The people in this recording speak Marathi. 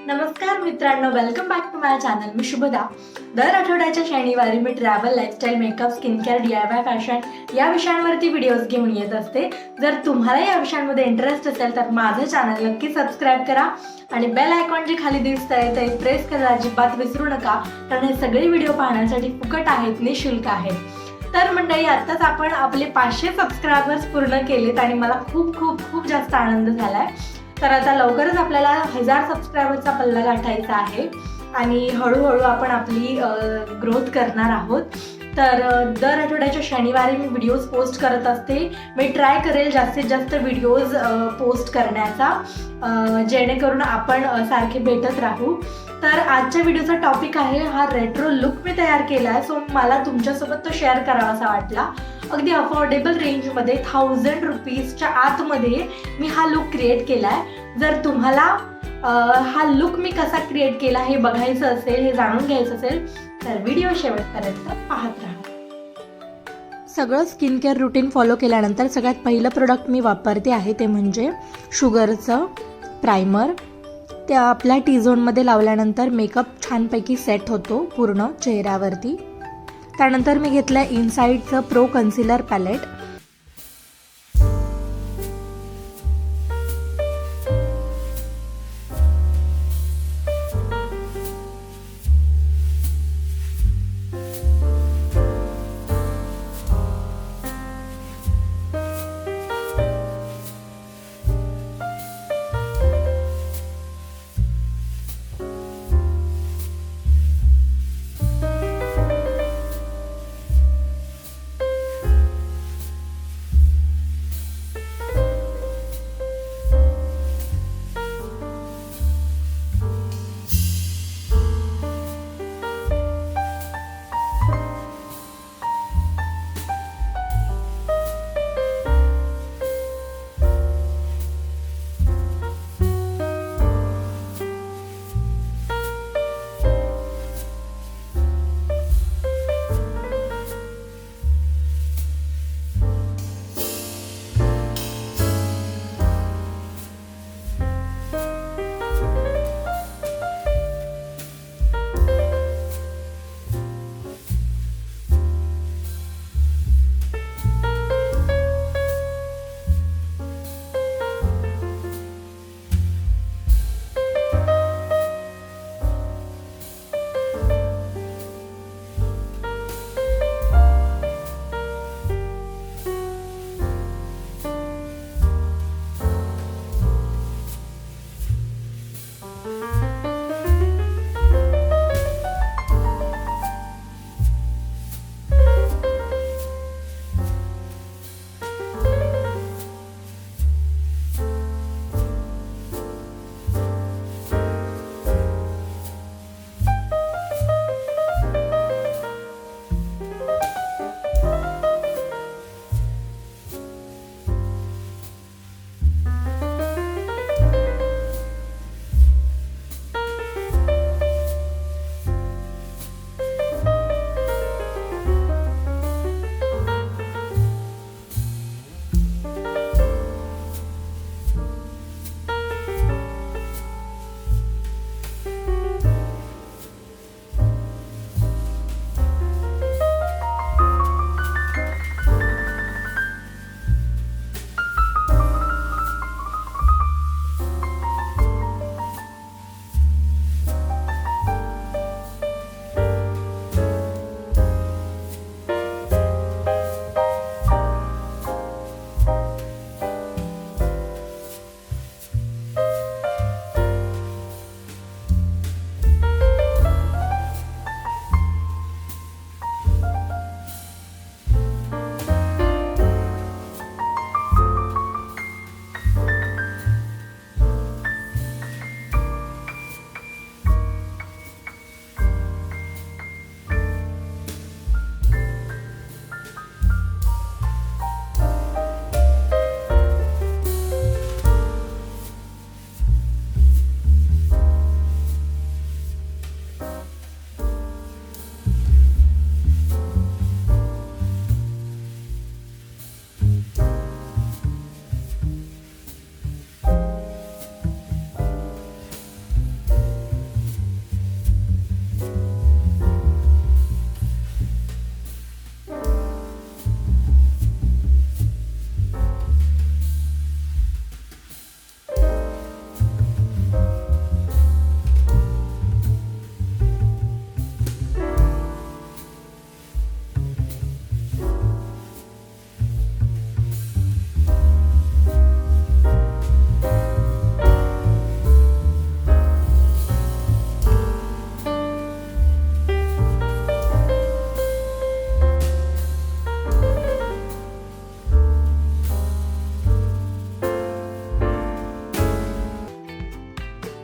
नमस्कार मित्रांनो, welcome back to my channel. मी शुभदा. दर आठवड्याच्या शनिवारी मी travel, lifestyle, makeup, skin care, DIY fashion या विषयांवरती व्हिडिओज घेऊन येत असते. जर तुम्हाला या विषयांमध्ये इंटरेस्ट असेल तर माझं चॅनल नक्की सबस्क्राईब करा आणि बेल आयकॉन जे खाली दिसत आहे ते प्रेस करायला अजिबात विसरू नका, कारण हे सगळे व्हिडिओ पाहण्यासाठी फुकट आहेत, निःशुल्क आहेत. तर मंडळी, आत्ताच आपण आपले 500 सबस्क्रायबर्स पूर्ण केलेत आणि मला खूप खूप खूप जास्त आनंद झाला आहे. तर आता लवकरच आपल्याला 1000 सबस्क्रायबरचा पल्ला गाठायचा आहे आणि हळूहळू आपण आपली ग्रोथ करणार आहोत. तर दर आठवड्याच्या शनिवारी मी व्हिडिओज पोस्ट करत असते. मी ट्राय करेल जास्तीत जास्त व्हिडिओज पोस्ट करण्याचा, जेणेकरून आपण सारखे भेटत राहू. तर आजच्या व्हिडिओचा टॉपिक आहे हा रेट्रो लुक मी तयार केला आहे. सो मला तुमच्यासोबत तो शेअर करावासा वाटला. अगदी अफोर्डेबल रेंजमध्ये 1000 रुपीजच्या आतमध्ये मी हा लुक क्रिएट केला आहे. जर तुम्हाला हा लुक मी कसा क्रिएट केला हे बघायचं असेल, हे जाणून घ्यायचं असेल तर व्हिडिओ शेवटपर्यंत पाहत राहा. सगळं स्किन केअर रुटीन फॉलो केल्यानंतर सगळ्यात पहिलं प्रोडक्ट मी वापरते आहे ते म्हणजे शुगरचं प्रायमर. त्या आपल्या टी झोनमध्ये लावल्यानंतर मेकअप छानपैकी सेट होतो पूर्ण चेहऱ्यावरती. त्यानंतर मी घेतलं इनसाईडचं प्रो कन्सिलर पॅलेट.